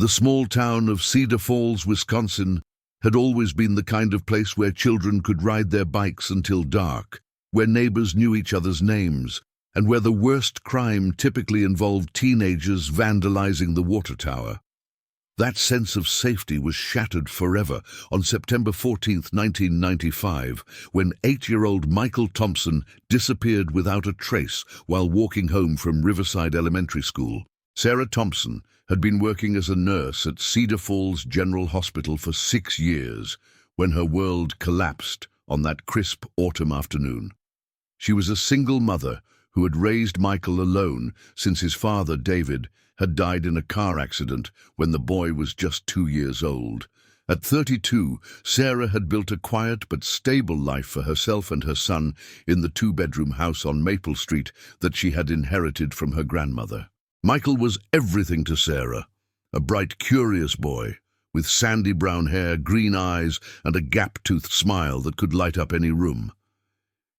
The small town of Cedar Falls, Wisconsin, had always been the kind of place where children could ride their bikes until dark, where neighbors knew each other's names, and where the worst crime typically involved teenagers vandalizing the water tower. That sense of safety was shattered forever on September 14, 1995, when 8-year-old Michael Thompson disappeared without a trace while walking home from Riverside Elementary School. Sarah Thompson had been working as a nurse at Cedar Falls General Hospital for 6 years when her world collapsed on that crisp autumn afternoon. She was a single mother who had raised Michael alone since his father, David, had died in a car accident when the boy was just 2 years old. At 32, Sarah had built a quiet but stable life for herself and her son in the 2-bedroom house on Maple Street that she had inherited from her grandmother. Michael was everything to Sarah, a bright, curious boy with sandy brown hair, green eyes, and a gap-toothed smile that could light up any room.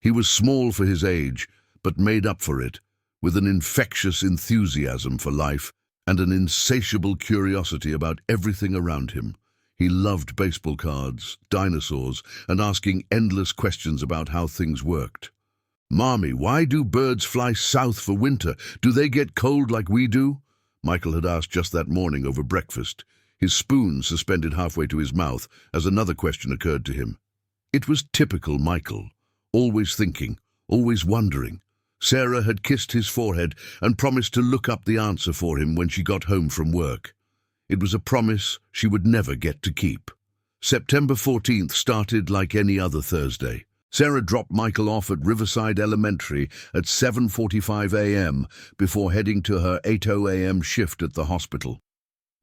He was small for his age, but made up for it, with an infectious enthusiasm for life and an insatiable curiosity about everything around him. He loved baseball cards, dinosaurs, and asking endless questions about how things worked. "Mommy, why do birds fly south for winter? Do they get cold like we do?" Michael had asked just that morning over breakfast, his spoon suspended halfway to his mouth as another question occurred to him. It was typical Michael, always thinking, always wondering. Sarah had kissed his forehead and promised to look up the answer for him when she got home from work. It was a promise she would never get to keep. September 14th started like any other Thursday. Sarah dropped Michael off at Riverside Elementary at 7:45 a.m. before heading to her 8:00 a.m. shift at the hospital.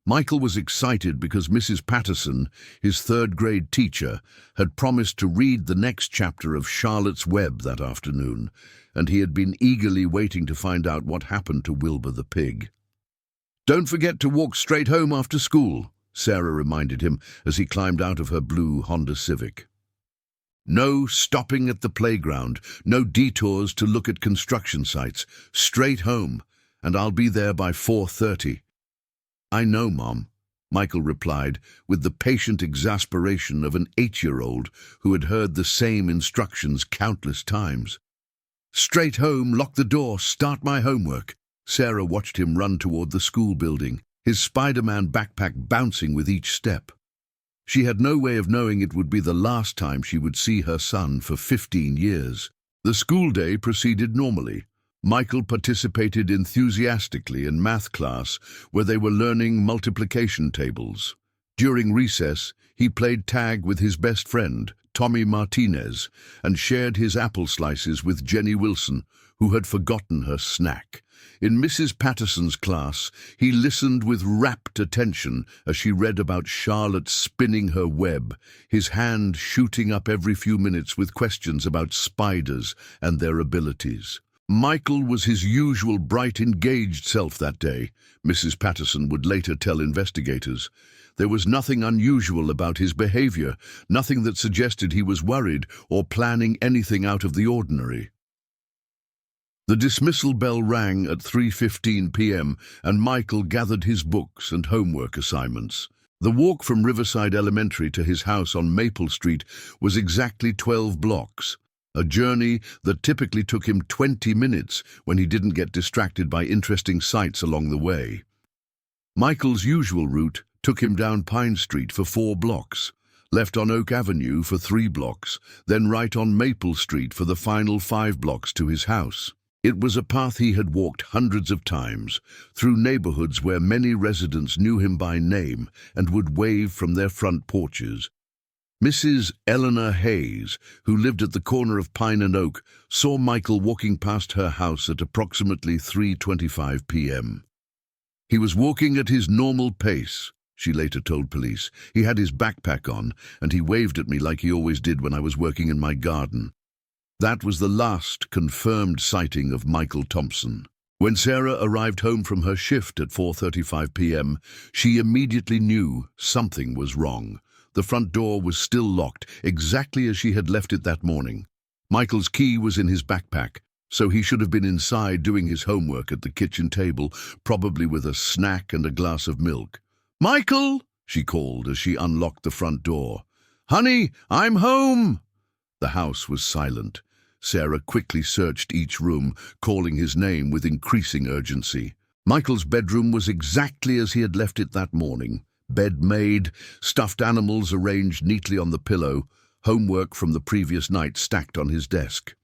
Michael was excited because Mrs. Patterson, his third-grade teacher, had promised to read the next chapter of Charlotte's Web that afternoon, and he had been eagerly waiting to find out what happened to Wilbur the pig. "Don't forget to walk straight home after school," Sarah reminded him as he climbed out of her blue Honda Civic. "No stopping at the playground, no detours to look at construction sites, straight home, and I'll be there by 4:30. "I know, Mom," Michael replied with the patient exasperation of an 8-year-old who had heard the same instructions countless times. "Straight home, lock the door, start my homework." Sarah watched him run toward the school building, his Spider-Man backpack bouncing with each step. She had no way of knowing it would be the last time she would see her son for 15 years. The school day proceeded normally. Michael participated enthusiastically in math class where they were learning multiplication tables. During recess, he played tag with his best friend, Tommy Martinez, and shared his apple slices with Jenny Wilson, who had forgotten her snack. In Mrs. Patterson's class, he listened with rapt attention as she read about Charlotte spinning her web, his hand shooting up every few minutes with questions about spiders and their abilities. Michael was his usual bright, engaged self that day, Mrs. Patterson would later tell investigators. There was nothing unusual about his behavior, nothing that suggested he was worried or planning anything out of the ordinary. The dismissal bell rang at 3:15 p.m. and Michael gathered his books and homework assignments. The walk from Riverside Elementary to his house on Maple Street was exactly 12 blocks, a journey that typically took him 20 minutes when he didn't get distracted by interesting sights along the way. Michael's usual route took him down Pine Street for 4 blocks, left on Oak Avenue for 3 blocks, then right on Maple Street for the final 5 blocks to his house. It was a path he had walked hundreds of times, through neighborhoods where many residents knew him by name and would wave from their front porches. Mrs. Eleanor Hayes, who lived at the corner of Pine and Oak, saw Michael walking past her house at approximately 3:25 p.m. He was walking at his normal pace, she later told police. He had his backpack on, and he waved at me like he always did when I was working in my garden. That was the last confirmed sighting of Michael Thompson. When Sarah arrived home from her shift at 4:35 p.m., she immediately knew something was wrong. The front door was still locked, exactly as she had left it that morning. Michael's key was in his backpack, so he should have been inside doing his homework at the kitchen table, probably with a snack and a glass of milk. "Michael!" she called as she unlocked the front door. "Honey, I'm home!" The house was silent. Sarah quickly searched each room, calling his name with increasing urgency. Michael's bedroom was exactly as he had left it that morning. Bed made, stuffed animals arranged neatly on the pillow, homework from the previous night stacked on his desk.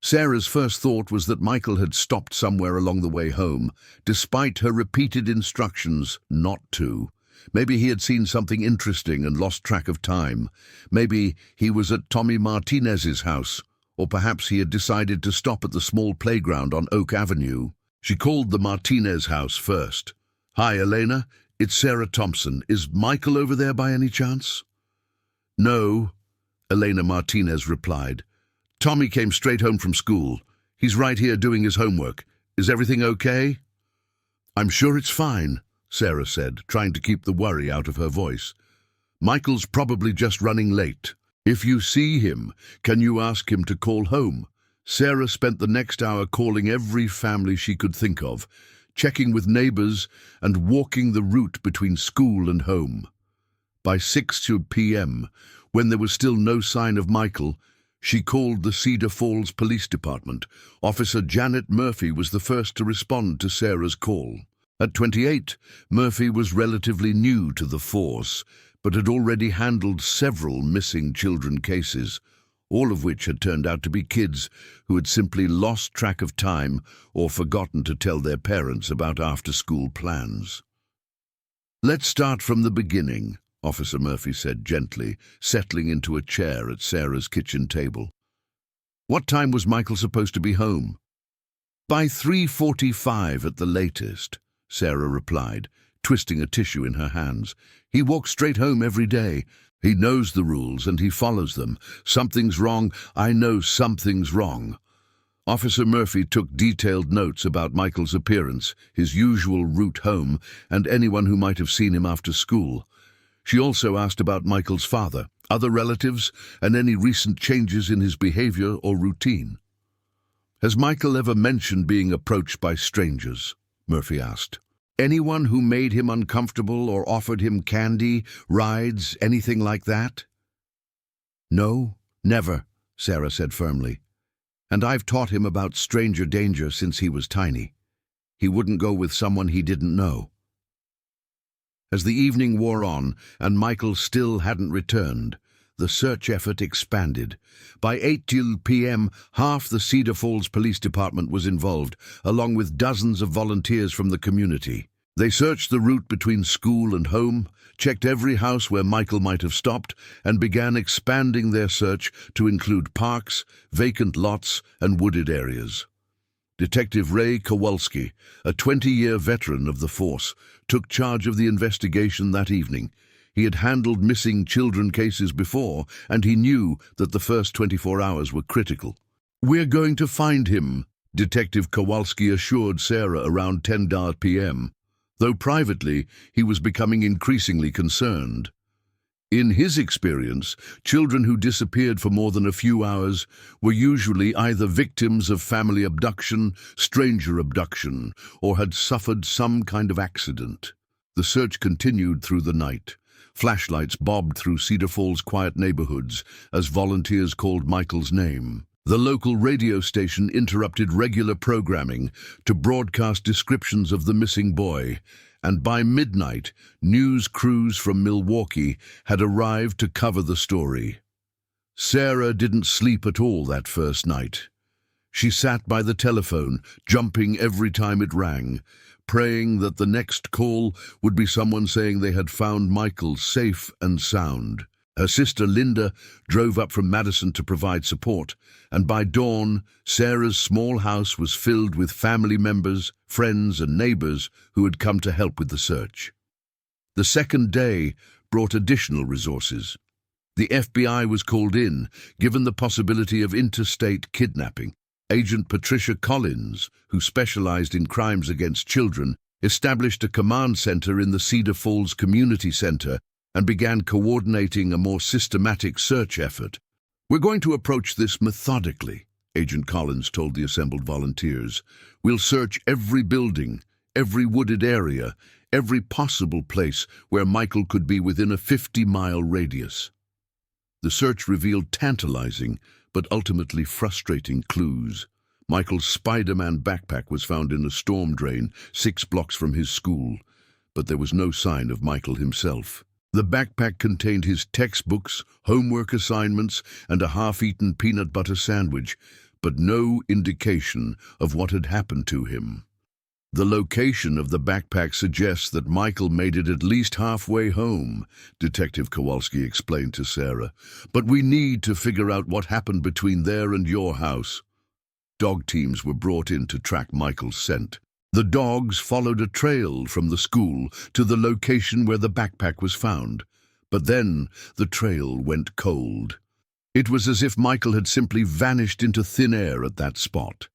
Sarah's first thought was that Michael had stopped somewhere along the way home, despite her repeated instructions not to. Maybe he had seen something interesting and lost track of time. Maybe he was at Tommy Martinez's house, or perhaps he had decided to stop at the small playground on Oak Avenue. She called the Martinez house first. "Hi, Elena. It's Sarah Thompson. Is Michael over there by any chance?" "No," Elena Martinez replied. "Tommy came straight home from school. He's right here doing his homework. Is everything okay?" "I'm sure it's fine," Sarah said, trying to keep the worry out of her voice. "Michael's probably just running late. If you see him, can you ask him to call home?" Sarah spent the next hour calling every family she could think of, checking with neighbors and walking the route between school and home. By 6 p.m., when there was still no sign of Michael, she called the Cedar Falls Police Department. Officer Janet Murphy was the first to respond to Sarah's call. At 28, Murphy was relatively new to the force, but had already handled several missing children cases, all of which had turned out to be kids who had simply lost track of time or forgotten to tell their parents about after-school plans. "Let's start from the beginning," Officer Murphy said gently, settling into a chair at Sarah's kitchen table. "What time was Michael supposed to be home?" "By 3:45 at the latest," Sarah replied, twisting a tissue in her hands. "He walks straight home every day. He knows the rules and he follows them. Something's wrong. I know something's wrong." Officer Murphy took detailed notes about Michael's appearance, his usual route home, and anyone who might have seen him after school. She also asked about Michael's father, other relatives, and any recent changes in his behavior or routine. "Has Michael ever mentioned being approached by strangers?" Murphy asked. "Anyone who made him uncomfortable or offered him candy, rides, anything like that?" "No, never," Sarah said firmly. "And I've taught him about stranger danger since he was tiny. He wouldn't go with someone he didn't know." As the evening wore on and Michael still hadn't returned, the search effort expanded. By 8 p.m., half the Cedar Falls Police Department was involved, along with dozens of volunteers from the community. They searched the route between school and home, checked every house where Michael might have stopped, and began expanding their search to include parks, vacant lots, and wooded areas. Detective Ray Kowalski, a 20-year veteran of the force, took charge of the investigation that evening. He had handled missing children cases before, and he knew that the first 24 hours were critical. "We're going to find him," Detective Kowalski assured Sarah around 10 p.m., though privately he was becoming increasingly concerned. In his experience, children who disappeared for more than a few hours were usually either victims of family abduction, stranger abduction, or had suffered some kind of accident. The search continued through the night. Flashlights bobbed through Cedar Falls' quiet neighborhoods as volunteers called Michael's name. The local radio station interrupted regular programming to broadcast descriptions of the missing boy, and by midnight, news crews from Milwaukee had arrived to cover the story. Sarah didn't sleep at all that first night. She sat by the telephone, jumping every time it rang, praying that the next call would be someone saying they had found Michael safe and sound. Her sister Linda drove up from Madison to provide support, and by dawn, Sarah's small house was filled with family members, friends, and neighbors who had come to help with the search. The second day brought additional resources. The FBI was called in, given the possibility of interstate kidnapping. Agent Patricia Collins, who specialized in crimes against children, established a command center in the Cedar Falls Community Center and began coordinating a more systematic search effort. "We're going to approach this methodically," Agent Collins told the assembled volunteers. "We'll search every building, every wooded area, every possible place where Michael could be within a 50-mile radius. The search revealed tantalizing, but ultimately frustrating clues. Michael's Spider-Man backpack was found in a storm drain 6 blocks from his school, but there was no sign of Michael himself. The backpack contained his textbooks, homework assignments, and a half-eaten peanut butter sandwich, but no indication of what had happened to him. The location of the backpack suggests that Michael made it at least halfway home, Detective Kowalski explained to Sarah. But we need to figure out what happened between there and your house. Dog teams were brought in to track Michael's scent. The dogs followed a trail from the school to the location where the backpack was found. But then the trail went cold. It was as if Michael had simply vanished into thin air at that spot.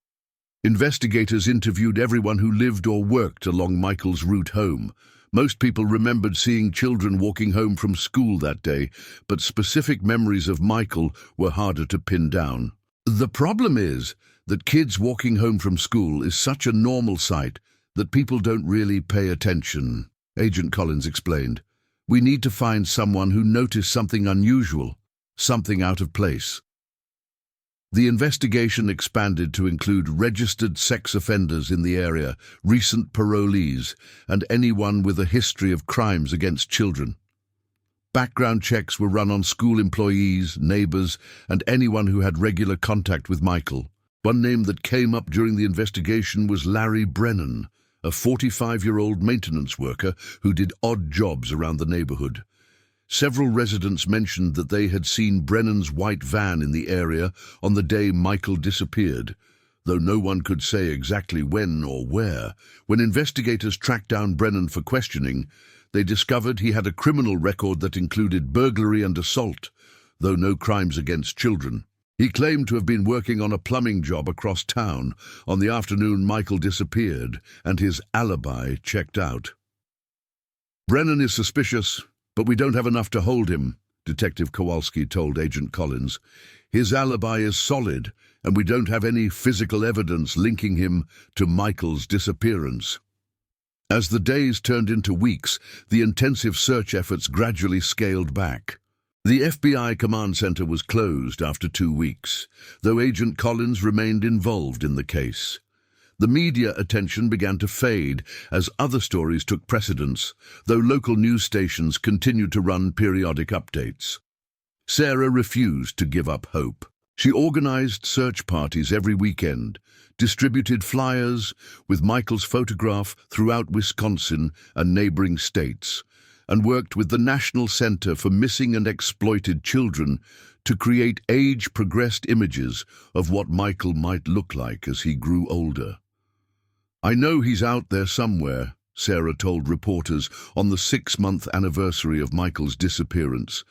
Investigators interviewed everyone who lived or worked along Michael's route home. Most people remembered seeing children walking home from school that day, but specific memories of Michael were harder to pin down. The problem is that kids walking home from school is such a normal sight that people don't really pay attention, Agent Collins explained. We need to find someone who noticed something unusual, something out of place. The investigation expanded to include registered sex offenders in the area, recent parolees, and anyone with a history of crimes against children. Background checks were run on school employees, neighbors, and anyone who had regular contact with Michael. One name that came up during the investigation was Larry Brennan, a 45-year-old maintenance worker who did odd jobs around the neighborhood. Several residents mentioned that they had seen Brennan's white van in the area on the day Michael disappeared, though no one could say exactly when or where. When investigators tracked down Brennan for questioning, they discovered he had a criminal record that included burglary and assault, though no crimes against children. He claimed to have been working on a plumbing job across town on the afternoon Michael disappeared, and his alibi checked out. Brennan is suspicious, but we don't have enough to hold him, Detective Kowalski told Agent Collins. His alibi is solid, and we don't have any physical evidence linking him to Michael's disappearance. As the days turned into weeks, the intensive search efforts gradually scaled back. The FBI command center was closed after 2 weeks, though Agent Collins remained involved in the case. The media attention began to fade as other stories took precedence, though local news stations continued to run periodic updates. Sarah refused to give up hope. She organized search parties every weekend, distributed flyers with Michael's photograph throughout Wisconsin and neighboring states, and worked with the National Center for Missing and Exploited Children to create age-progressed images of what Michael might look like as he grew older. I know he's out there somewhere, Sarah told reporters on the 6-month anniversary of Michael's disappearance.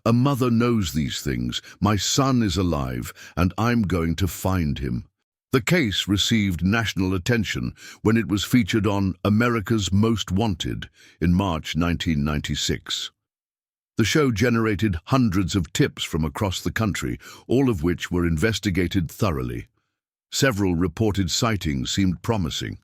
A mother knows these things. My son is alive, and I'm going to find him. The case received national attention when it was featured on America's Most Wanted in March 1996. The show generated hundreds of tips from across the country, all of which were investigated thoroughly. Several reported sightings seemed promising.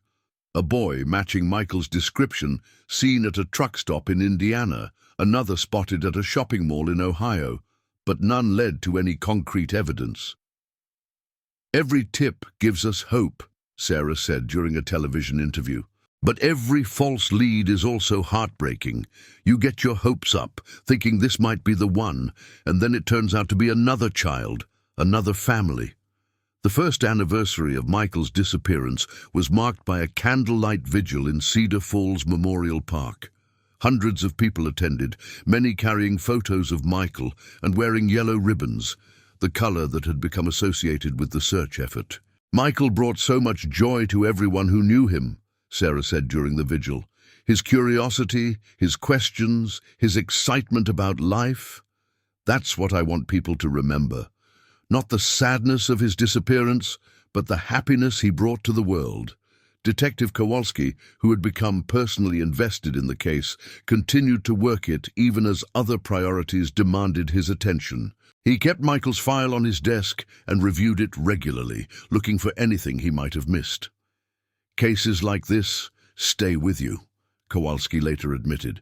A boy matching Michael's description seen at a truck stop in Indiana, another spotted at a shopping mall in Ohio, but none led to any concrete evidence. Every tip gives us hope, Sarah said during a television interview. But every false lead is also heartbreaking. You get your hopes up, thinking this might be the one, and then it turns out to be another child, another family. The first anniversary of Michael's disappearance was marked by a candlelight vigil in Cedar Falls Memorial Park. Hundreds of people attended, many carrying photos of Michael and wearing yellow ribbons, the color that had become associated with the search effort. Michael brought so much joy to everyone who knew him, Sarah said during the vigil. His curiosity, his questions, his excitement about life. That's what I want people to remember. Not the sadness of his disappearance, but the happiness he brought to the world. Detective Kowalski, who had become personally invested in the case, continued to work it even as other priorities demanded his attention. He kept Michael's file on his desk and reviewed it regularly, looking for anything he might have missed. Cases like this stay with you. Kowalski later admitted.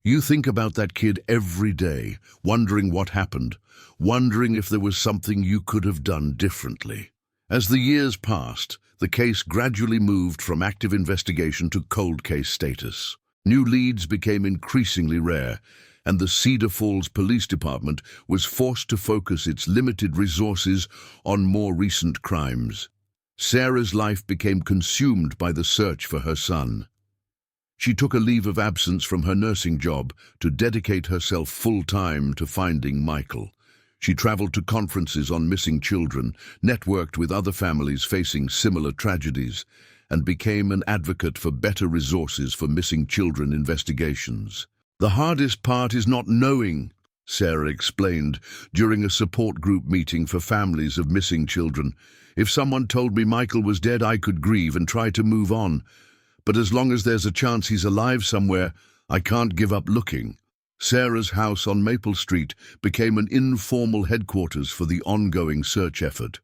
You think about that kid every day, wondering what happened, wondering if there was something you could have done differently. As the years passed, the case gradually moved from active investigation to cold case status. New leads became increasingly rare, and the Cedar Falls Police Department was forced to focus its limited resources on more recent crimes. Sarah's life became consumed by the search for her son. She took a leave of absence from her nursing job to dedicate herself full-time to finding Michael. She traveled to conferences on missing children, networked with other families facing similar tragedies, and became an advocate for better resources for missing children investigations. The hardest part is not knowing, Sarah explained during a support group meeting for families of missing children. If someone told me Michael was dead, I could grieve and try to move on. But as long as there's a chance he's alive somewhere, I can't give up looking. Sarah's house on Maple Street became an informal headquarters for the ongoing search effort.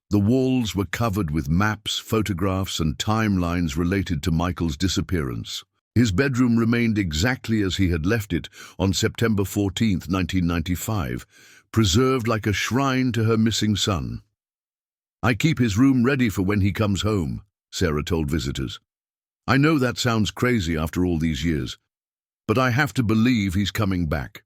The walls were covered with maps, photographs, and timelines related to Michael's disappearance. His bedroom remained exactly as he had left it on September 14, 1995, preserved like a shrine to her missing son. I keep his room ready for when he comes home, Sarah told visitors. I know that sounds crazy after all these years, but I have to believe he's coming back.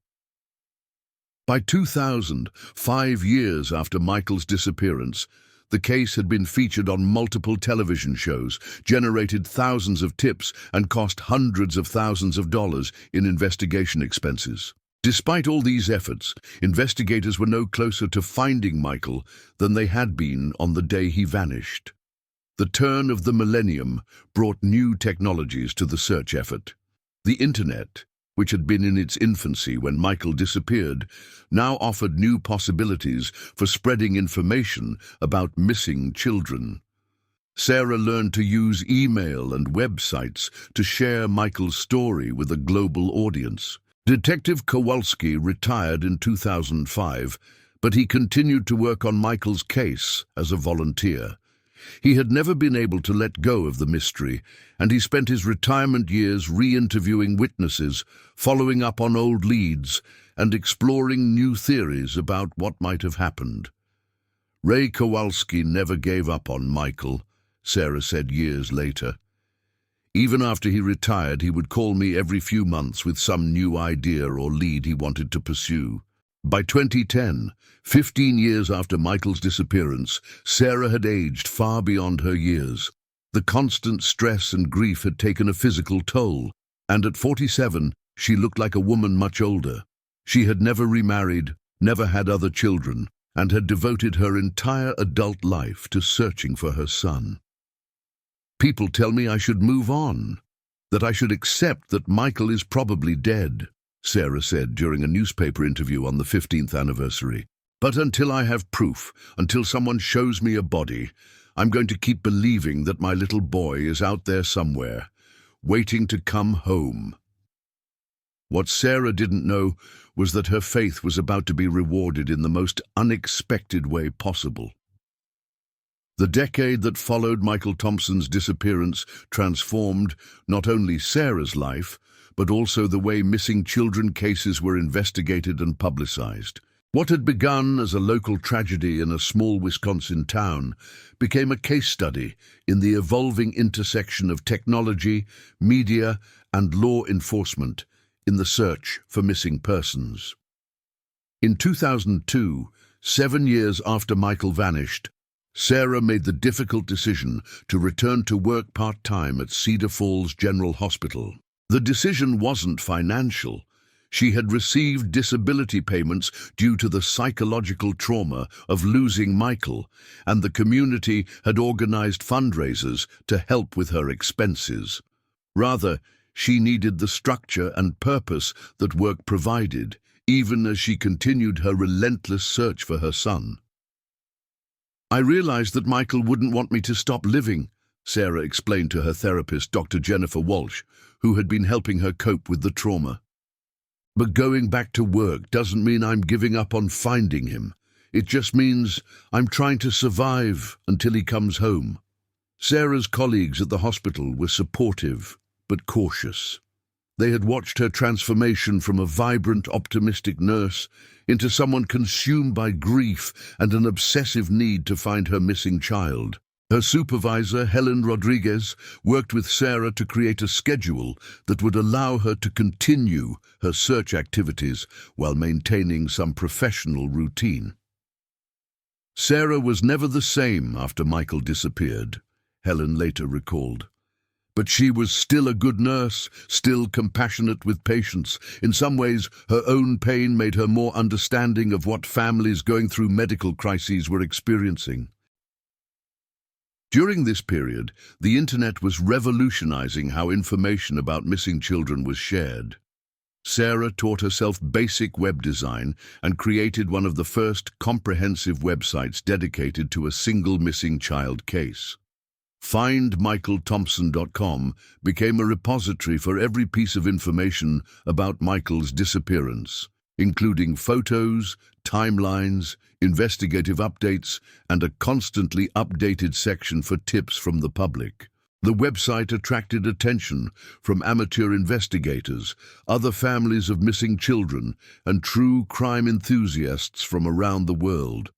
By 2000, 5 years after Michael's disappearance, the case had been featured on multiple television shows, generated thousands of tips, and cost hundreds of thousands of dollars in investigation expenses. Despite all these efforts, investigators were no closer to finding Michael than they had been on the day he vanished. The turn of the millennium brought new technologies to the search effort. The Internet, which had been in its infancy when Michael disappeared, now offered new possibilities for spreading information about missing children. Sarah learned to use email and websites to share Michael's story with a global audience. Detective Kowalski retired in 2005, but he continued to work on Michael's case as a volunteer. He had never been able to let go of the mystery, and he spent his retirement years re-interviewing witnesses, following up on old leads, and exploring new theories about what might have happened. Ray Kowalski never gave up on Michael, Sarah said years later. Even after he retired, he would call me every few months with some new idea or lead he wanted to pursue. By 2010, 15 years after Michael's disappearance, Sarah had aged far beyond her years. The constant stress and grief had taken a physical toll, and at 47, she looked like a woman much older. She had never remarried, never had other children, and had devoted her entire adult life to searching for her son. People tell me I should move on, that I should accept that Michael is probably dead, Sarah said during a newspaper interview on the 15th anniversary. But until I have proof, until someone shows me a body, I'm going to keep believing that my little boy is out there somewhere, waiting to come home. What Sarah didn't know was that her faith was about to be rewarded in the most unexpected way possible. The decade that followed Michael Thompson's disappearance transformed not only Sarah's life, but also the way missing children cases were investigated and publicized. What had begun as a local tragedy in a small Wisconsin town became a case study in the evolving intersection of technology, media, and law enforcement in the search for missing persons. In 2002, 7 years after Michael vanished, Sarah made the difficult decision to return to work part-time at Cedar Falls General Hospital. The decision wasn't financial. She had received disability payments due to the psychological trauma of losing Michael, and the community had organized fundraisers to help with her expenses. Rather, she needed the structure and purpose that work provided, even as she continued her relentless search for her son. I realized that Michael wouldn't want me to stop living, Sarah explained to her therapist, Dr. Jennifer Walsh, who had been helping her cope with the trauma. But going back to work doesn't mean I'm giving up on finding him. It just means I'm trying to survive until he comes home. Sarah's colleagues at the hospital were supportive, but cautious. They had watched her transformation from a vibrant, optimistic nurse into someone consumed by grief and an obsessive need to find her missing child. Her supervisor, Helen Rodriguez, worked with Sarah to create a schedule that would allow her to continue her search activities while maintaining some professional routine. Sarah was never the same after Michael disappeared, Helen later recalled. But she was still a good nurse, still compassionate with patients. In some ways, her own pain made her more understanding of what families going through medical crises were experiencing. During this period, the internet was revolutionizing how information about missing children was shared. Sarah taught herself basic web design and created one of the first comprehensive websites dedicated to a single missing child case. FindMichaelThompson.com became a repository for every piece of information about Michael's disappearance, including photos, timelines, investigative updates, and a constantly updated section for tips from the public. The website attracted attention from amateur investigators, other families of missing children, and true crime enthusiasts from around the world.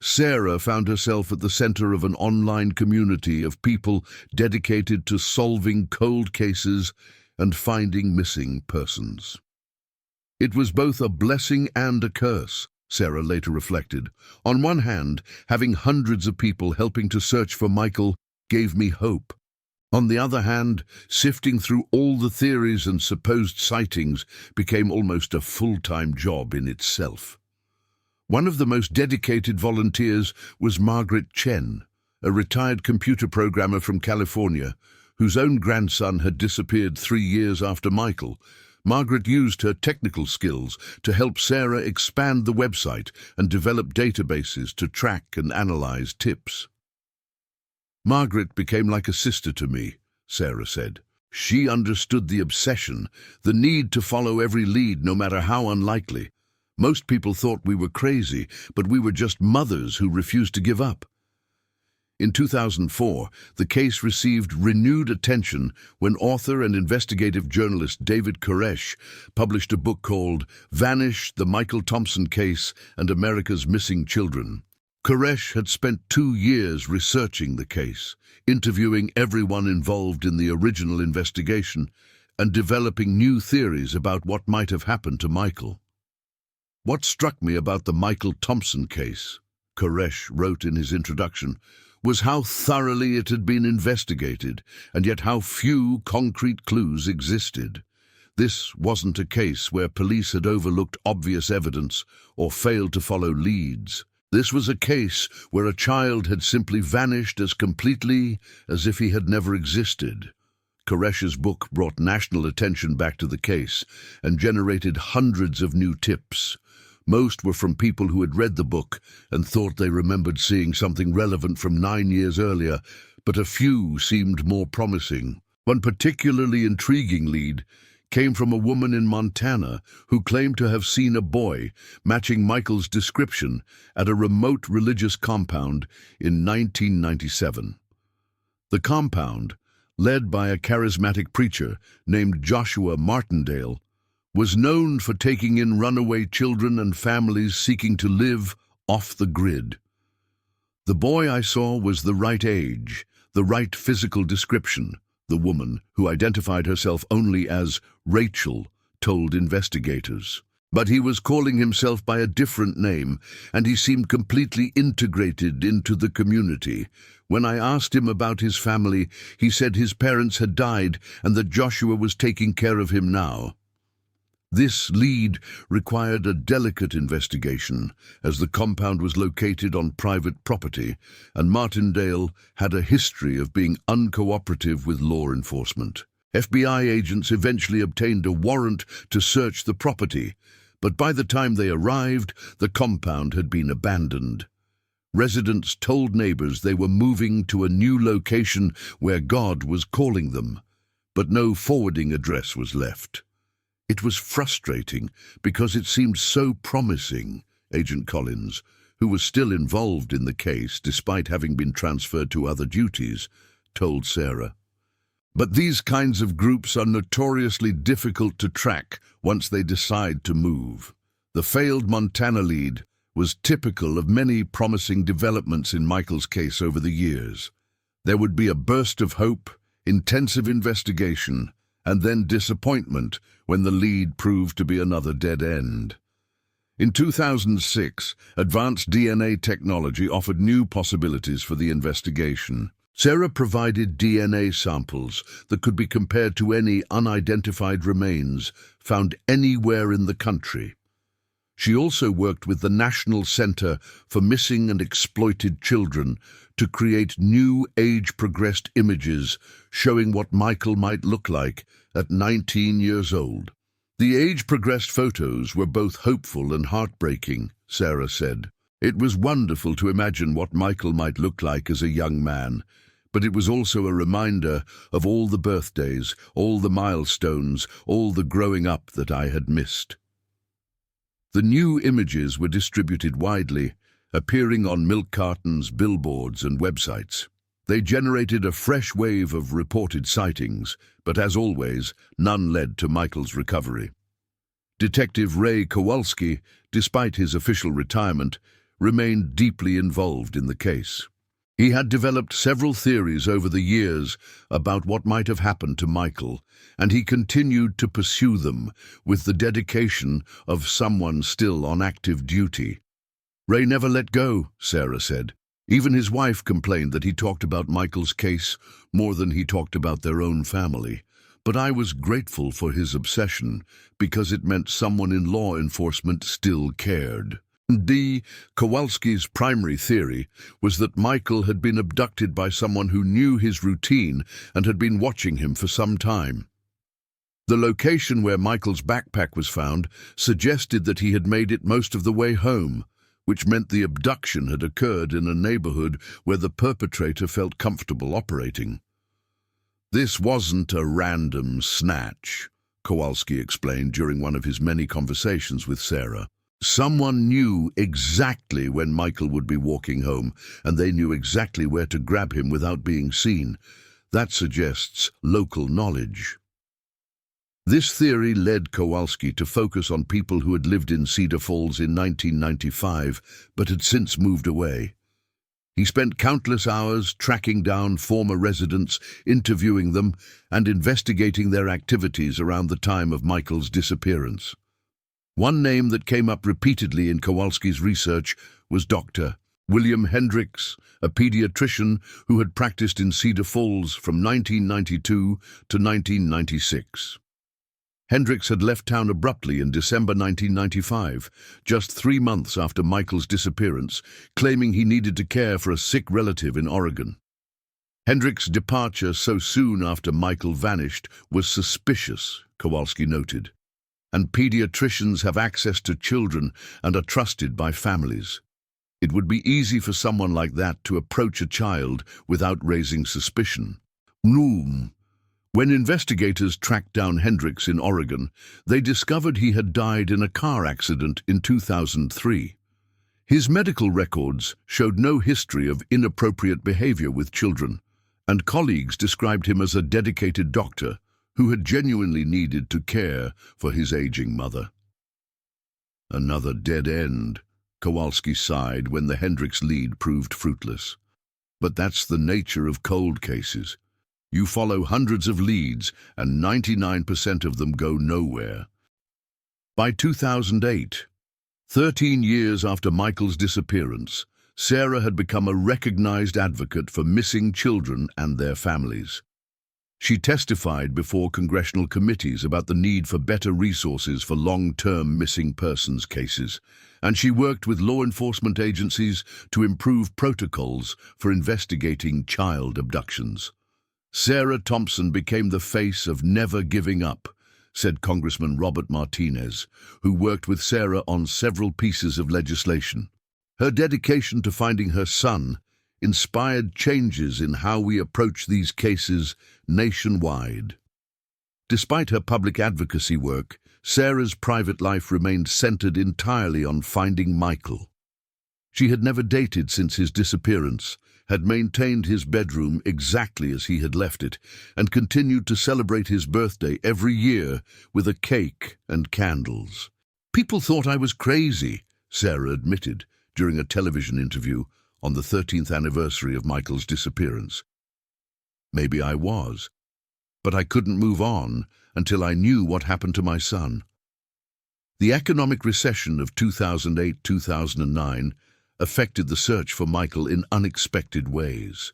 Sarah found herself at the center of an online community of people dedicated to solving cold cases and finding missing persons. It was both a blessing and a curse, Sarah later reflected. On one hand, having hundreds of people helping to search for Michael gave me hope. On the other hand, sifting through all the theories and supposed sightings became almost a full-time job in itself. One of the most dedicated volunteers was Margaret Chen, a retired computer programmer from California, whose own grandson had disappeared 3 years after Michael. Margaret used her technical skills to help Sarah expand the website and develop databases to track and analyze tips. Margaret became like a sister to me, Sarah said. She understood the obsession, the need to follow every lead no matter how unlikely. Most people thought we were crazy, but we were just mothers who refused to give up. In 2004, the case received renewed attention when author and investigative journalist David Koresh published a book called Vanish: The Michael Thompson Case and America's Missing Children. Koresh had spent 2 years researching the case, interviewing everyone involved in the original investigation, and developing new theories about what might have happened to Michael. What struck me about the Michael Thompson case, Koresh wrote in his introduction, was how thoroughly it had been investigated, and yet how few concrete clues existed. This wasn't a case where police had overlooked obvious evidence or failed to follow leads. This was a case where a child had simply vanished as completely as if he had never existed. Koresh's book brought national attention back to the case and generated hundreds of new tips. Most were from people who had read the book and thought they remembered seeing something relevant from 9 years earlier, but a few seemed more promising. One particularly intriguing lead came from a woman in Montana who claimed to have seen a boy matching Michael's description at a remote religious compound in 1997. The compound, led by a charismatic preacher named Joshua Martindale, was known for taking in runaway children and families seeking to live off the grid. The boy I saw was the right age, the right physical description, the woman, who identified herself only as Rachel, told investigators. But he was calling himself by a different name, and he seemed completely integrated into the community. When I asked him about his family, he said his parents had died and that Joshua was taking care of him now. This lead required a delicate investigation, as the compound was located on private property, and Martindale had a history of being uncooperative with law enforcement. FBI agents eventually obtained a warrant to search the property, but by the time they arrived, the compound had been abandoned. Residents told neighbors they were moving to a new location where God was calling them, but no forwarding address was left. It was frustrating because it seemed so promising, Agent Collins, who was still involved in the case despite having been transferred to other duties, told Sarah. But these kinds of groups are notoriously difficult to track once they decide to move. The failed Montana lead was typical of many promising developments in Michael's case over the years. There would be a burst of hope, intensive investigation, and then disappointment when the lead proved to be another dead end. In 2006, advanced DNA technology offered new possibilities for the investigation. Sarah provided DNA samples that could be compared to any unidentified remains found anywhere in the country. She also worked with the National Center for Missing and Exploited Children to create new age-progressed images showing what Michael might look like at 19 years old. The age-progressed photos were both hopeful and heartbreaking, Sarah said. It was wonderful to imagine what Michael might look like as a young man, but it was also a reminder of all the birthdays, all the milestones, all the growing up that I had missed. The new images were distributed widely, appearing on milk cartons, billboards, and websites. They generated a fresh wave of reported sightings, but as always, none led to Michael's recovery. Detective Ray Kowalski, despite his official retirement, remained deeply involved in the case. He had developed several theories over the years about what might have happened to Michael, and he continued to pursue them with the dedication of someone still on active duty. Ray never let go, Sarah said. Even his wife complained that he talked about Michael's case more than he talked about their own family. But I was grateful for his obsession because it meant someone in law enforcement still cared. Kowalski's primary theory was that Michael had been abducted by someone who knew his routine and had been watching him for some time. The location where Michael's backpack was found suggested that he had made it most of the way home, which meant the abduction had occurred in a neighborhood where the perpetrator felt comfortable operating. This wasn't a random snatch, Kowalski explained during one of his many conversations with Sarah. Someone knew exactly when Michael would be walking home, and they knew exactly where to grab him without being seen. That suggests local knowledge. This theory led Kowalski to focus on people who had lived in Cedar Falls in 1995 but had since moved away. He spent countless hours tracking down former residents, interviewing them, and investigating their activities around the time of Michael's disappearance. One name that came up repeatedly in Kowalski's research was Dr. William Hendricks, a pediatrician who had practiced in Cedar Falls from 1992 to 1996. Hendricks had left town abruptly in December 1995, just 3 months after Michael's disappearance, claiming he needed to care for a sick relative in Oregon. Hendricks' departure so soon after Michael vanished was suspicious, Kowalski noted. And pediatricians have access to children and are trusted by families. It would be easy for someone like that to approach a child without raising suspicion. When investigators tracked down Hendricks in Oregon, they discovered he had died in a car accident in 2003. His medical records showed no history of inappropriate behavior with children, and colleagues described him as a dedicated doctor who had genuinely needed to care for his aging mother. Another dead end, Kowalski sighed when the Hendricks lead proved fruitless. But that's the nature of cold cases. You follow hundreds of leads, and 99% of them go nowhere. By 2008, 13 years after Michael's disappearance, Sarah had become a recognized advocate for missing children and their families. She testified before congressional committees about the need for better resources for long-term missing persons cases, and she worked with law enforcement agencies to improve protocols for investigating child abductions. Sarah Thompson became the face of never giving up, said Congressman Robert Martinez, who worked with Sarah on several pieces of legislation. Her dedication to finding her son inspired changes in how we approach these cases nationwide. Despite her public advocacy work, Sarah's private life remained centered entirely on finding Michael. She had never dated since his disappearance, had maintained his bedroom exactly as he had left it and continued to celebrate his birthday every year with a cake and candles. "People thought I was crazy," Sarah admitted during a television interview on the 13th anniversary of Michael's disappearance. "Maybe I was, but I couldn't move on until I knew what happened to my son." The economic recession of 2008-2009 affected the search for Michael in unexpected ways.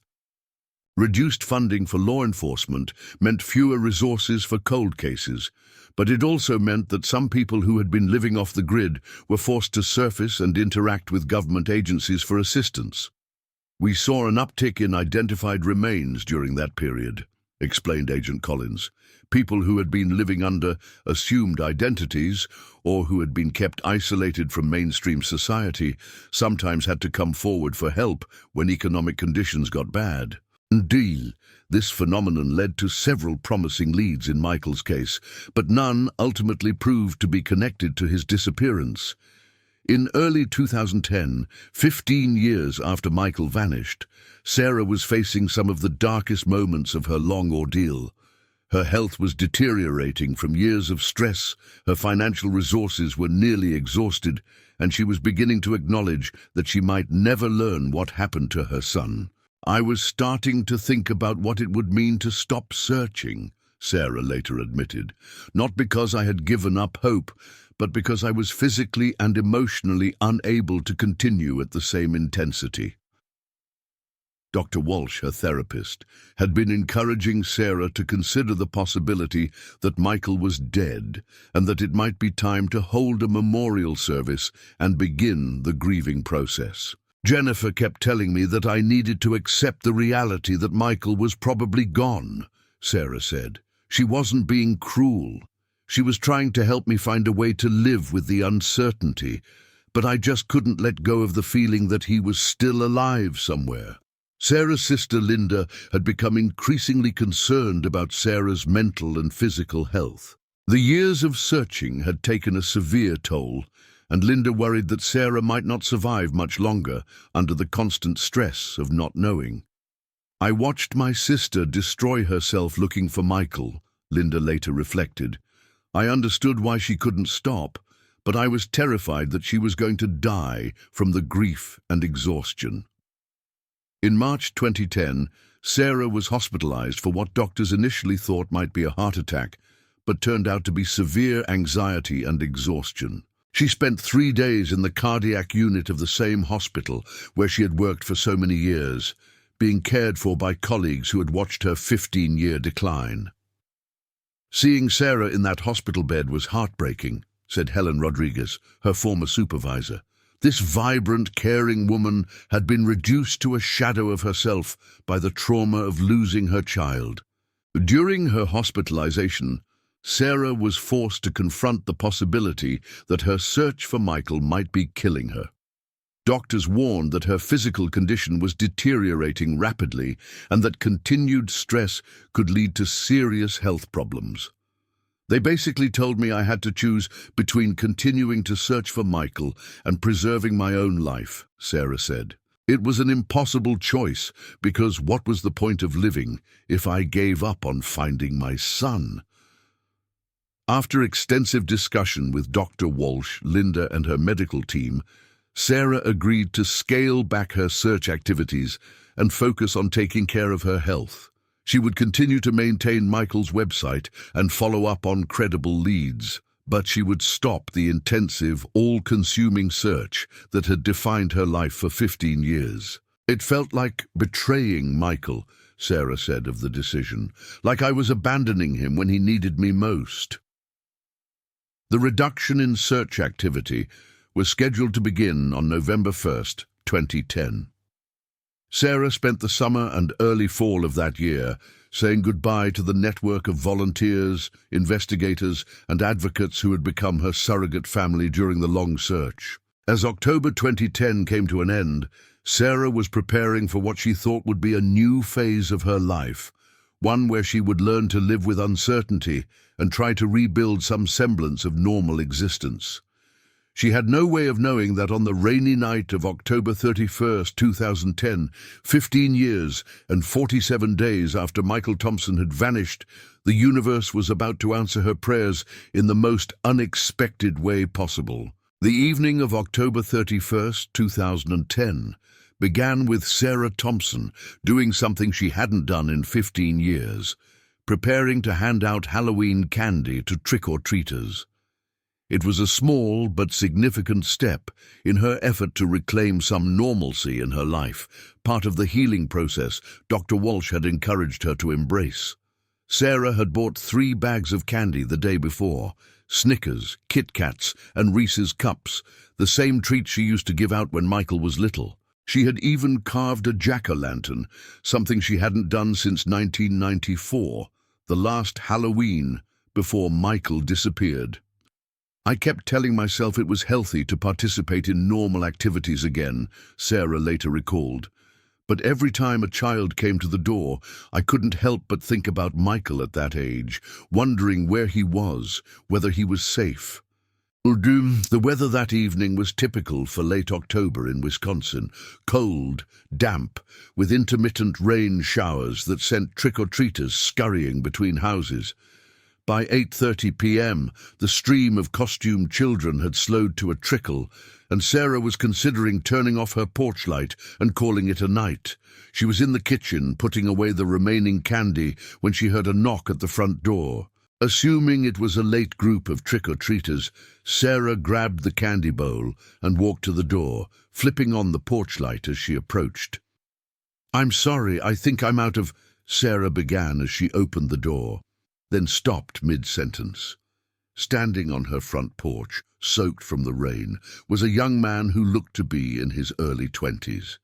Reduced funding for law enforcement meant fewer resources for cold cases, but it also meant that some people who had been living off the grid were forced to surface and interact with government agencies for assistance. "We saw an uptick in identified remains during that period," explained Agent Collins. "People who had been living under assumed identities or who had been kept isolated from mainstream society sometimes had to come forward for help when economic conditions got bad." Indeed, this phenomenon led to several promising leads in Michael's case, but none ultimately proved to be connected to his disappearance. In early 2010, 15 years after Michael vanished, Sarah was facing some of the darkest moments of her long ordeal. Her health was deteriorating from years of stress, her financial resources were nearly exhausted, and she was beginning to acknowledge that she might never learn what happened to her son. "I was starting to think about what it would mean to stop searching," Sarah later admitted. "Not because I had given up hope, but because I was physically and emotionally unable to continue at the same intensity." Dr. Walsh, her therapist, had been encouraging Sarah to consider the possibility that Michael was dead and that it might be time to hold a memorial service and begin the grieving process. "Jennifer kept telling me that I needed to accept the reality that Michael was probably gone," Sarah said. "She wasn't being cruel. She was trying to help me find a way to live with the uncertainty, but I just couldn't let go of the feeling that he was still alive somewhere." Sarah's sister Linda had become increasingly concerned about Sarah's mental and physical health. The years of searching had taken a severe toll, and Linda worried that Sarah might not survive much longer under the constant stress of not knowing. "I watched my sister destroy herself looking for Michael," Linda later reflected. "I understood why she couldn't stop, but I was terrified that she was going to die from the grief and exhaustion." In March 2010, Sarah was hospitalized for what doctors initially thought might be a heart attack, but turned out to be severe anxiety and exhaustion. She spent 3 days in the cardiac unit of the same hospital where she had worked for so many years, being cared for by colleagues who had watched her 15-year decline. "Seeing Sarah in that hospital bed was heartbreaking," said Helen Rodriguez, her former supervisor. "This vibrant, caring woman had been reduced to a shadow of herself by the trauma of losing her child." During her hospitalization, Sarah was forced to confront the possibility that her search for Michael might be killing her. Doctors warned that her physical condition was deteriorating rapidly and that continued stress could lead to serious health problems. "They basically told me I had to choose between continuing to search for Michael and preserving my own life," Sarah said. "It was an impossible choice because what was the point of living if I gave up on finding my son?" After extensive discussion with Dr. Walsh, Linda, and her medical team, Sarah agreed to scale back her search activities and focus on taking care of her health. She would continue to maintain Michael's website and follow up on credible leads, but she would stop the intensive, all-consuming search that had defined her life for 15 years. "It felt like betraying Michael," Sarah said of the decision, "like I was abandoning him when he needed me most." The reduction in search activity was scheduled to begin on November 1st, 2010. Sarah spent the summer and early fall of that year saying goodbye to the network of volunteers, investigators, and advocates who had become her surrogate family during the long search. As October 2010 came to an end, Sarah was preparing for what she thought would be a new phase of her life, one where she would learn to live with uncertainty and try to rebuild some semblance of normal existence. She had no way of knowing that on the rainy night of October 31st, 2010, 15 years and 47 days after Michael Thompson had vanished, the universe was about to answer her prayers in the most unexpected way possible. The evening of October 31st, 2010, began with Sarah Thompson doing something she hadn't done in 15 years, preparing to hand out Halloween candy to trick-or-treaters. It was a small but significant step in her effort to reclaim some normalcy in her life, part of the healing process Dr. Walsh had encouraged her to embrace. Sarah had bought 3 bags of candy the day before, Snickers, Kit Kats, and Reese's Cups, the same treats she used to give out when Michael was little. She had even carved a jack-o'-lantern, something she hadn't done since 1994, the last Halloween before Michael disappeared. I kept telling myself it was healthy to participate in normal activities again, Sarah later recalled. But every time a child came to the door, I couldn't help but think about Michael at that age, wondering where he was, whether he was safe. The weather that evening was typical for late October in Wisconsin, cold, damp, with intermittent rain showers that sent trick-or-treaters scurrying between houses. By 8:30 p.m., the stream of costumed children had slowed to a trickle, and Sarah was considering turning off her porch light and calling it a night. She was in the kitchen, putting away the remaining candy, when she heard a knock at the front door. Assuming it was a late group of trick-or-treaters, Sarah grabbed the candy bowl and walked to the door, flipping on the porch light as she approached. "I'm sorry, I think I'm out of—" Sarah began as she opened the door, then stopped mid-sentence. Standing on her front porch, soaked from the rain, was a young man who looked to be in his early 20s.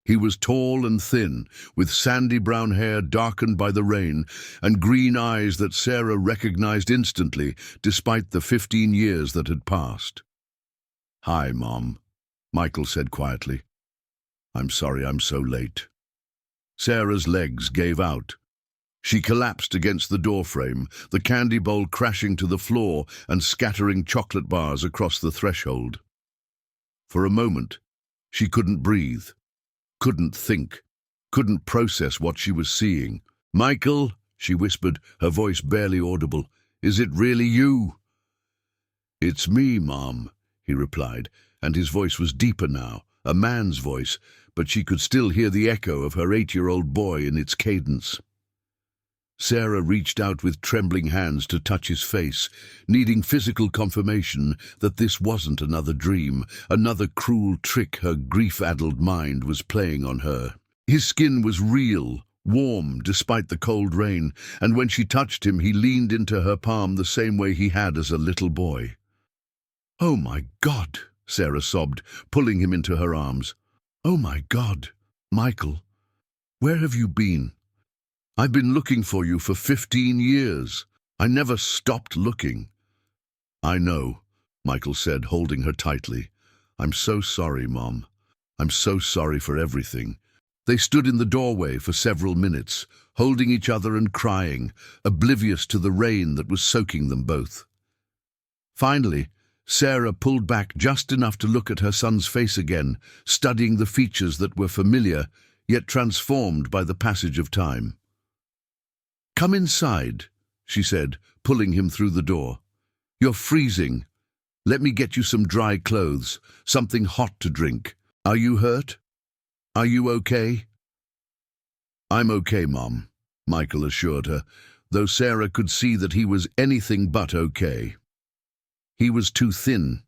He was tall and thin, with sandy brown hair darkened by the rain, and green eyes that Sarah recognized instantly, despite the 15 years that had passed. "Hi, Mom," Michael said quietly. "I'm sorry I'm so late." Sarah's legs gave out. She collapsed against the doorframe, the candy bowl crashing to the floor and scattering chocolate bars across the threshold. For a moment, she couldn't breathe, couldn't think, couldn't process what she was seeing. "Michael," she whispered, her voice barely audible, "is it really you?" "It's me, Mom," he replied, and his voice was deeper now, a man's voice, but she could still hear the echo of her 8-year-old boy in its cadence. Sarah reached out with trembling hands to touch his face, needing physical confirmation that this wasn't another dream, another cruel trick her grief-addled mind was playing on her. His skin was real, warm despite the cold rain, and when she touched him, he leaned into her palm the same way he had as a little boy. "Oh my God," Sarah sobbed, pulling him into her arms. "Oh my God, Michael, where have you been? I've been looking for you for 15 years. I never stopped looking." "I know," Michael said, holding her tightly. "I'm so sorry, Mom. I'm so sorry for everything." They stood in the doorway for several minutes, holding each other and crying, oblivious to the rain that was soaking them both. Finally, Sarah pulled back just enough to look at her son's face again, studying the features that were familiar, yet transformed by the passage of time. "Come inside," she said, pulling him through the door. "You're freezing. Let me get you some dry clothes, something hot to drink. Are you hurt? Are you okay?" "I'm okay, Mom," Michael assured her, though Sarah could see that he was anything but okay. He was too thin,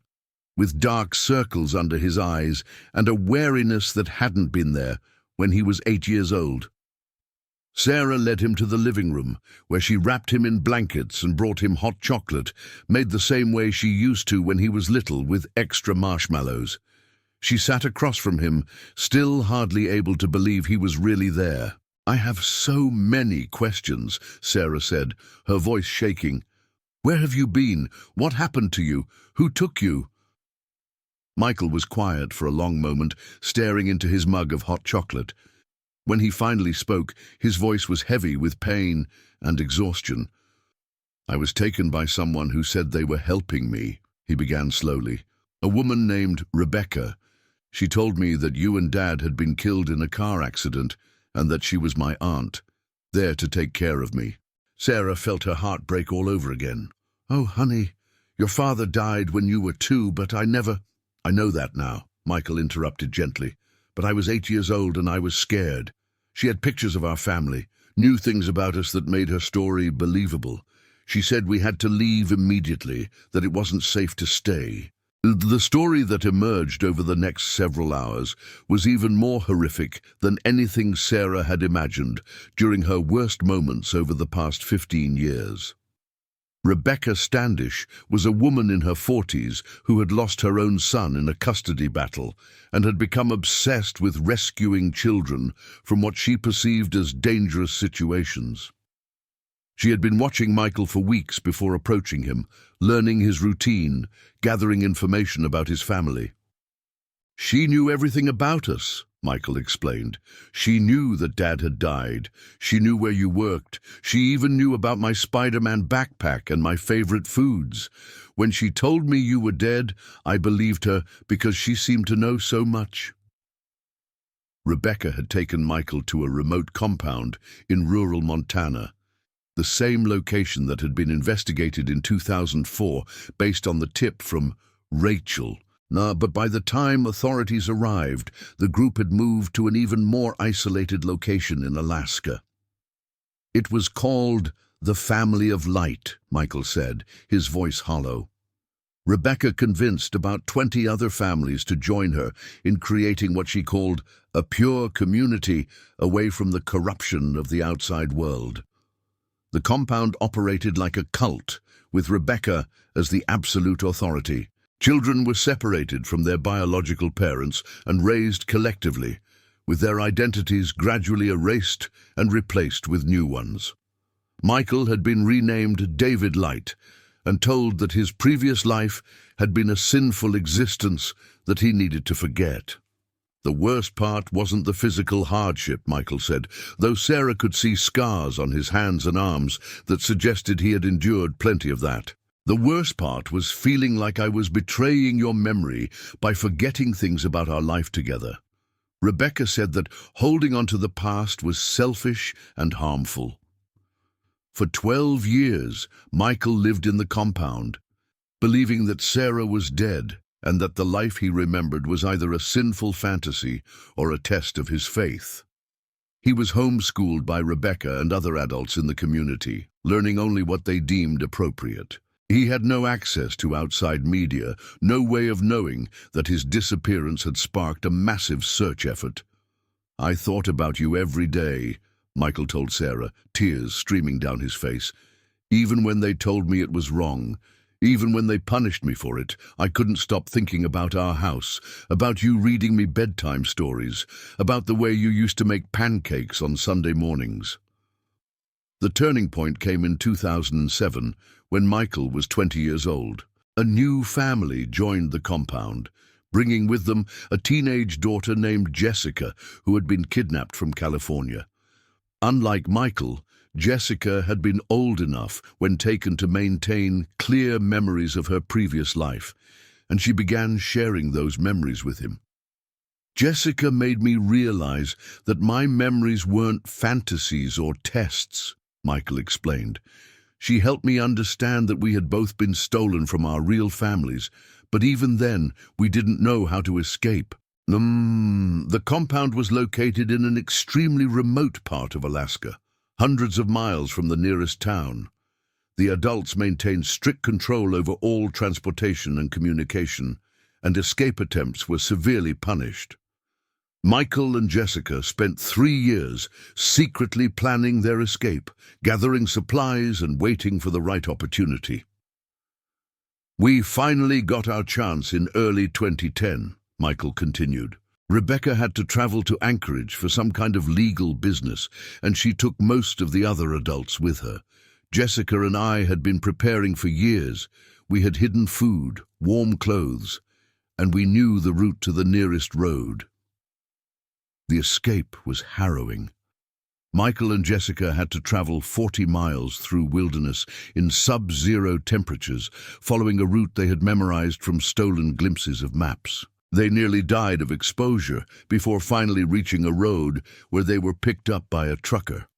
with dark circles under his eyes and a wariness that hadn't been there when he was 8 years old. Sarah led him to the living room, where she wrapped him in blankets and brought him hot chocolate, made the same way she used to when he was little, with extra marshmallows. She sat across from him, still hardly able to believe he was really there. "I have so many questions," Sarah said, her voice shaking. "Where have you been? What happened to you? Who took you?" Michael was quiet for a long moment, staring into his mug of hot chocolate. When he finally spoke, his voice was heavy with pain and exhaustion. "I was taken by someone who said they were helping me," he began slowly. A woman named Rebecca. She told me that you and Dad had been killed in a car accident and that she was my aunt, there to take care of me. Sarah felt her heart break all over again. Oh, honey, your father died when you were 2, but I never— I know that now, Michael interrupted gently, but I was 8 years old and I was scared. She had pictures of our family, knew things about us that made her story believable. She said we had to leave immediately, that it wasn't safe to stay. The story that emerged over the next several hours was even more horrific than anything Sarah had imagined during her worst moments over the past 15 years. Rebecca Standish was a woman in her 40s who had lost her own son in a custody battle and had become obsessed with rescuing children from what she perceived as dangerous situations. She had been watching Michael for weeks before approaching him, learning his routine, gathering information about his family. She knew everything about us, Michael explained. She knew that Dad had died. She knew where you worked. She even knew about my Spider-Man backpack and my favorite foods. When she told me you were dead, I believed her because she seemed to know so much. Rebecca had taken Michael to a remote compound in rural Montana, the same location that had been investigated in 2004 based on the tip from Rachel. But by the time authorities arrived, the group had moved to an even more isolated location in Alaska. It was called the Family of Light, Michael said, his voice hollow. Rebecca convinced about 20 other families to join her in creating what she called a pure community away from the corruption of the outside world. The compound operated like a cult, with Rebecca as the absolute authority. Children were separated from their biological parents and raised collectively, with their identities gradually erased and replaced with new ones. Michael had been renamed David Light and told that his previous life had been a sinful existence that he needed to forget. The worst part wasn't the physical hardship, Michael said, though Sarah could see scars on his hands and arms that suggested he had endured plenty of that. The worst part was feeling like I was betraying your memory by forgetting things about our life together. Rebecca said that holding on to the past was selfish and harmful. For 12 years, Michael lived in the compound, believing that Sarah was dead and that the life he remembered was either a sinful fantasy or a test of his faith. He was homeschooled by Rebecca and other adults in the community, learning only what they deemed appropriate. He had no access to outside media, no way of knowing that his disappearance had sparked a massive search effort. I thought about you every day, Michael told Sarah, tears streaming down his face. Even when they told me it was wrong, even when they punished me for it, I couldn't stop thinking about our house, about you reading me bedtime stories, about the way you used to make pancakes on Sunday mornings. The turning point came in 2007, when Michael was 20 years old. A new family joined the compound, bringing with them a teenage daughter named Jessica, who had been kidnapped from California. Unlike Michael, Jessica had been old enough when taken to maintain clear memories of her previous life, and she began sharing those memories with him. Jessica made me realize that my memories weren't fantasies or tests, Michael explained. She helped me understand that we had both been stolen from our real families, but even then, we didn't know how to escape. The compound was located in an extremely remote part of Alaska, hundreds of miles from the nearest town. The adults maintained strict control over all transportation and communication, and escape attempts were severely punished. Michael and Jessica spent 3 years secretly planning their escape, gathering supplies and waiting for the right opportunity. We finally got our chance in early 2010, Michael continued. Rebecca had to travel to Anchorage for some kind of legal business, and she took most of the other adults with her. Jessica and I had been preparing for years. We had hidden food, warm clothes, and we knew the route to the nearest road. The escape was harrowing. Michael and Jessica had to travel 40 miles through wilderness in sub-zero temperatures, following a route they had memorized from stolen glimpses of maps. They nearly died of exposure before finally reaching a road where they were picked up by a trucker.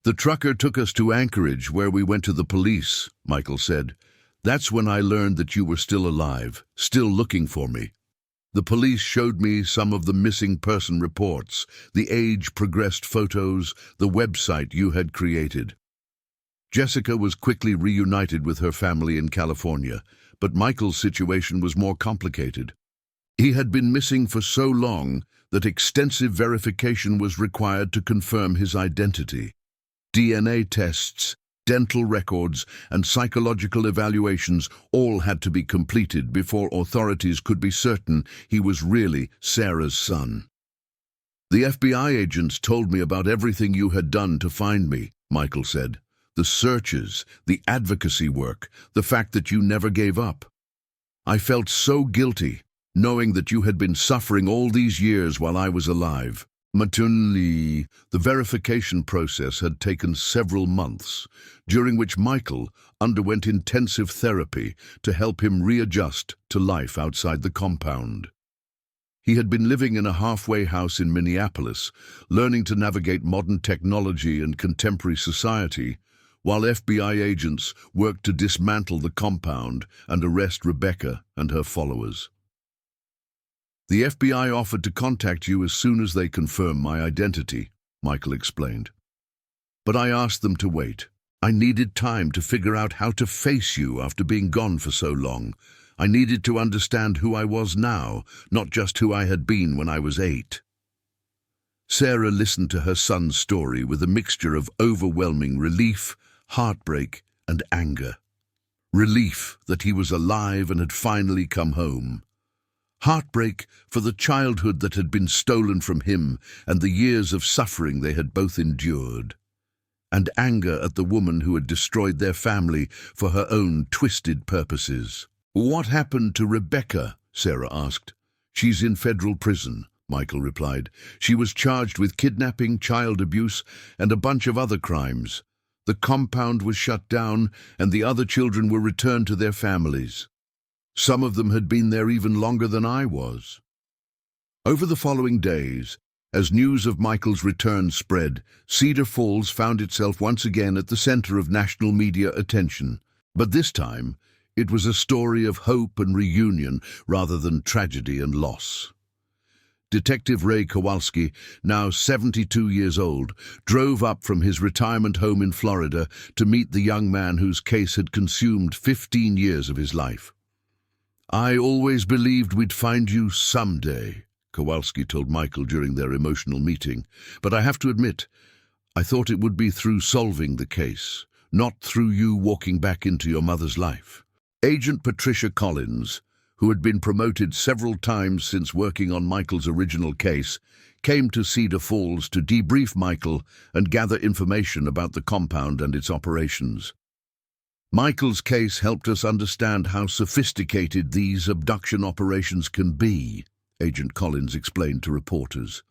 "The trucker took us to Anchorage, where we went to the police," Michael said. "That's when I learned that you were still alive, still looking for me. The police showed me some of the missing person reports, the age-progressed photos, the website you had created." Jessica was quickly reunited with her family in California, but Michael's situation was more complicated. He had been missing for so long that extensive verification was required to confirm his identity. DNA tests, dental records, and psychological evaluations all had to be completed before authorities could be certain he was really Sarah's son. "The FBI agents told me about everything you had done to find me," Michael said. "The searches, the advocacy work, the fact that you never gave up. I felt so guilty, knowing that you had been suffering all these years while I was alive." Maternally, the verification process had taken several months, during which Michael underwent intensive therapy to help him readjust to life outside the compound. He had been living in a halfway house in Minneapolis, learning to navigate modern technology and contemporary society, while FBI agents worked to dismantle the compound and arrest Rebecca and her followers. "The FBI offered to contact you as soon as they confirm my identity," Michael explained. "But I asked them to wait. I needed time to figure out how to face you after being gone for so long. I needed to understand who I was now, not just who I had been when I was 8. Sarah listened to her son's story with a mixture of overwhelming relief, heartbreak, and anger. Relief that he was alive and had finally come home. Heartbreak for the childhood that had been stolen from him and the years of suffering they had both endured. And anger at the woman who had destroyed their family for her own twisted purposes. "What happened to Rebecca?" Sarah asked. "She's in federal prison," Michael replied. "She was charged with kidnapping, child abuse, and a bunch of other crimes. The compound was shut down, and the other children were returned to their families. Some of them had been there even longer than I was." Over the following days, as news of Michael's return spread, Cedar Falls found itself once again at the center of national media attention. But this time, it was a story of hope and reunion rather than tragedy and loss. Detective Ray Kowalski, now 72 years old, drove up from his retirement home in Florida to meet the young man whose case had consumed 15 years of his life. "I always believed we'd find you someday," Kowalski told Michael during their emotional meeting. "But I have to admit, I thought it would be through solving the case, not through you walking back into your mother's life." Agent Patricia Collins, who had been promoted several times since working on Michael's original case, came to Cedar Falls to debrief Michael and gather information about the compound and its operations. "Michael's case helped us understand how sophisticated these abduction operations can be," Agent Collins explained to reporters.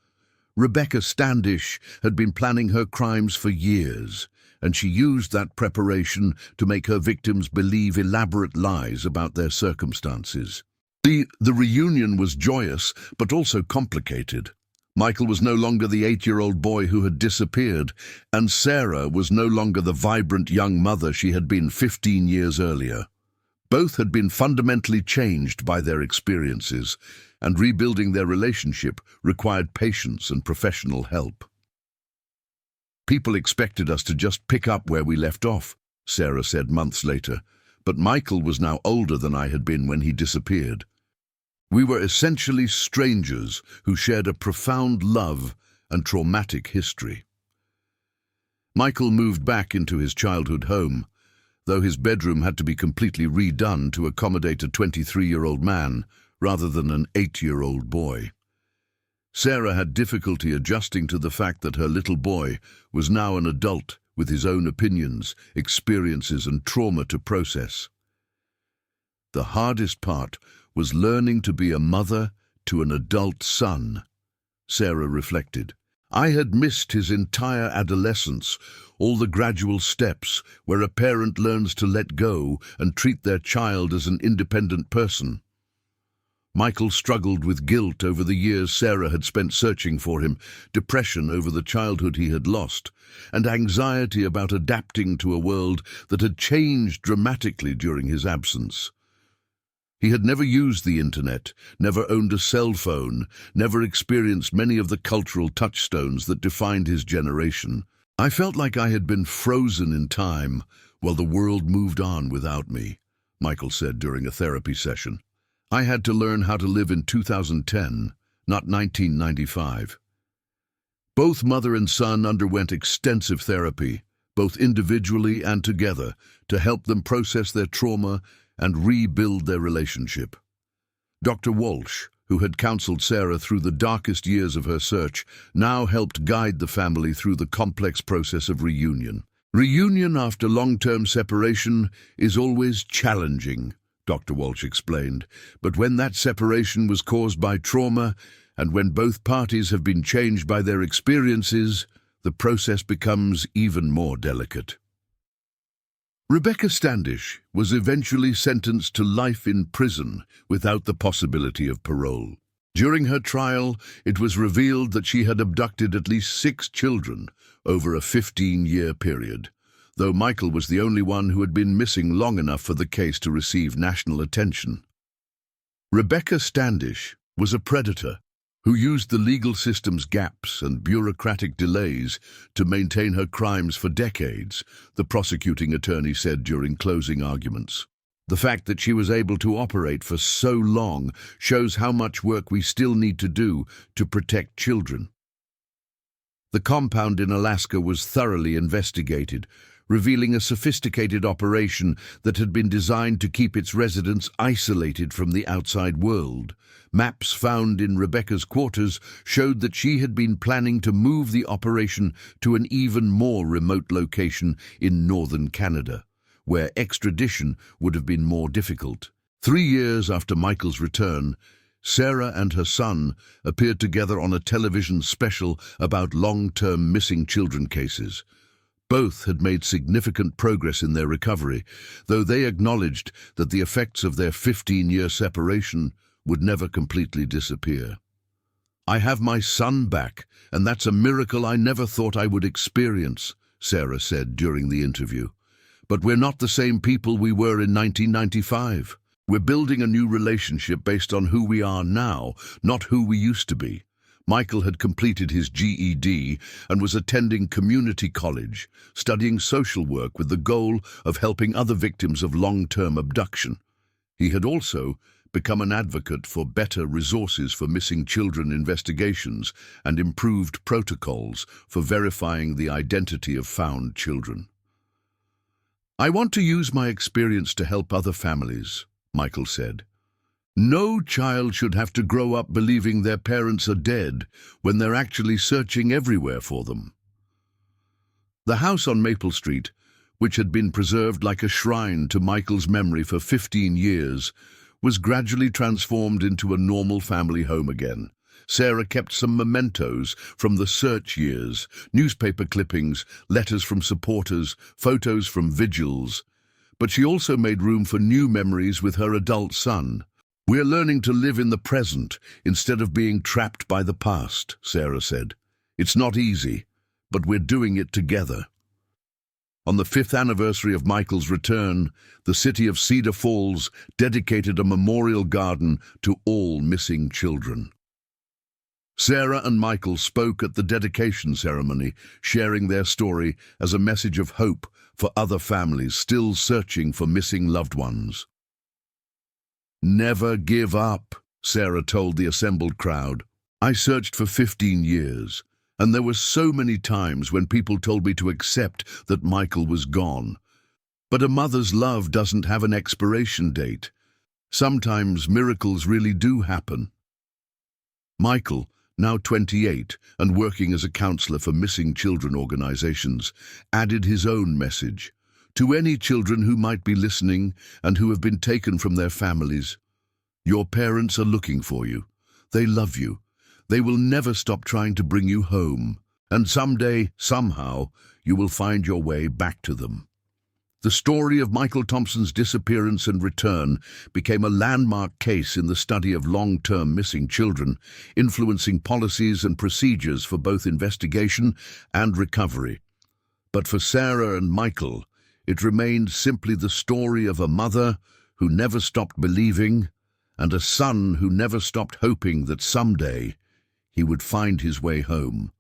"Rebecca Standish had been planning her crimes for years, and she used that preparation to make her victims believe elaborate lies about their circumstances. The reunion was joyous, but also complicated. Michael was no longer the 8-year-old boy who had disappeared, and Sarah was no longer the vibrant young mother she had been 15 years earlier. Both had been fundamentally changed by their experiences, and rebuilding their relationship required patience and professional help. "People expected us to just pick up where we left off," Sarah said months later, "but Michael was now older than I had been when he disappeared. We were essentially strangers who shared a profound love and traumatic history." Michael moved back into his childhood home, though his bedroom had to be completely redone to accommodate a 23-year-old man rather than an 8-year-old boy. Sarah had difficulty adjusting to the fact that her little boy was now an adult with his own opinions, experiences, and trauma to process. The hardest part was learning to be a mother to an adult son, Sarah reflected. I had missed his entire adolescence, all the gradual steps where a parent learns to let go and treat their child as an independent person. Michael struggled with guilt over the years Sarah had spent searching for him, depression over the childhood he had lost, and anxiety about adapting to a world that had changed dramatically during his absence. He had never used the internet, never owned a cell phone, never experienced many of the cultural touchstones that defined his generation. I felt like I had been frozen in time while the world moved on without me, Michael said during a therapy session. I had to learn how to live in 2010, not 1995. Both mother and son underwent extensive therapy, both individually and together, to help them process their trauma and rebuild their relationship. Dr. Walsh, who had counseled Sarah through the darkest years of her search, now helped guide the family through the complex process of reunion. Reunion after long-term separation is always challenging, Dr. Walsh explained, but when that separation was caused by trauma and when both parties have been changed by their experiences, the process becomes even more delicate. Rebecca Standish was eventually sentenced to life in prison without the possibility of parole. During her trial, it was revealed that she had abducted at least 6 children over a 15-year period, though Michael was the only one who had been missing long enough for the case to receive national attention. Rebecca Standish was a predator who used the legal system's gaps and bureaucratic delays to maintain her crimes for decades, the prosecuting attorney said during closing arguments. The fact that she was able to operate for so long shows how much work we still need to do to protect children. The compound in Alaska was thoroughly investigated, revealing a sophisticated operation that had been designed to keep its residents isolated from the outside world. Maps found in Rebecca's quarters showed that she had been planning to move the operation to an even more remote location in northern Canada, where extradition would have been more difficult. 3 years after Michael's return, Sarah and her son appeared together on a television special about long-term missing children cases. Both had made significant progress in their recovery, though they acknowledged that the effects of their 15-year separation would never completely disappear. "I have my son back, and that's a miracle I never thought I would experience," Sarah said during the interview. "But we're not the same people we were in 1995. We're building a new relationship based on who we are now, not who we used to be." Michael had completed his GED and was attending community college, studying social work with the goal of helping other victims of long-term abduction. He had also become an advocate for better resources for missing children investigations and improved protocols for verifying the identity of found children. "I want to use my experience to help other families," Michael said. "No child should have to grow up believing their parents are dead when they're actually searching everywhere for them." The house on Maple Street, which had been preserved like a shrine to Michael's memory for 15 years, was gradually transformed into a normal family home again. Sarah kept some mementos from the search years, newspaper clippings, letters from supporters, photos from vigils. But she also made room for new memories with her adult son. "We're learning to live in the present instead of being trapped by the past," Sarah said. "It's not easy, but we're doing it together." On the 5th anniversary of Michael's return, the city of Cedar Falls dedicated a memorial garden to all missing children. Sarah and Michael spoke at the dedication ceremony, sharing their story as a message of hope for other families still searching for missing loved ones. "Never give up," Sarah told the assembled crowd. "I searched for 15 years. And there were so many times when people told me to accept that Michael was gone. But a mother's love doesn't have an expiration date. Sometimes miracles really do happen." Michael, now 28 and working as a counselor for missing children organizations, added his own message. "To any children who might be listening and who have been taken from their families, your parents are looking for you. They love you. They will never stop trying to bring you home, and someday, somehow, you will find your way back to them. The story of Michael Thompson's disappearance and return became a landmark case in the study of long-term missing children, influencing policies and procedures for both investigation and recovery. But for Sarah and Michael, it remained simply the story of a mother who never stopped believing and a son who never stopped hoping that someday he would find his way home.